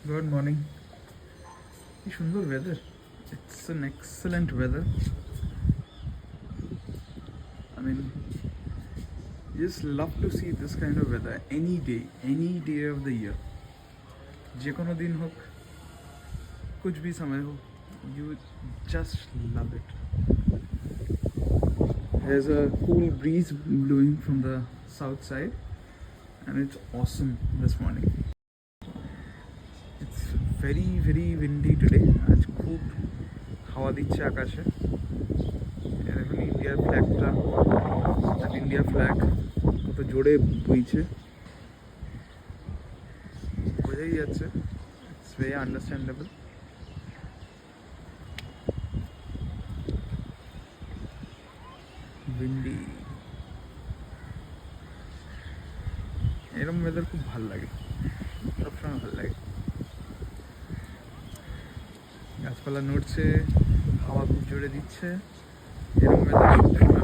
Good morning. কি সুন্দর weather. It's an excellent weather. I mean, just love to see this kind of weather any day of the year. যে কোনো দিন হোক, कुछ भी समय हो, you just love it. There's a cool breeze blowing from the south side, and it's awesome this morning. It's very windy today. আজ খুব হাওয়া দিচ্ছে আকাশে। এখন ইন্ডিয়ার ফ্ল্যাগটা, ইন্ডিয়া ফ্ল্যাগ কত জোরে বইছে, বোঝাই যাচ্ছে। It's very understandable. উইন্ডি, এরকম ওয়েদার খুব ভালো লাগে, সবসময় ভালো লাগে। গাছপালা নড়ছে, হাওয়া খুব জোরে দিচ্ছে, এরকম ওয়েদার সবসময়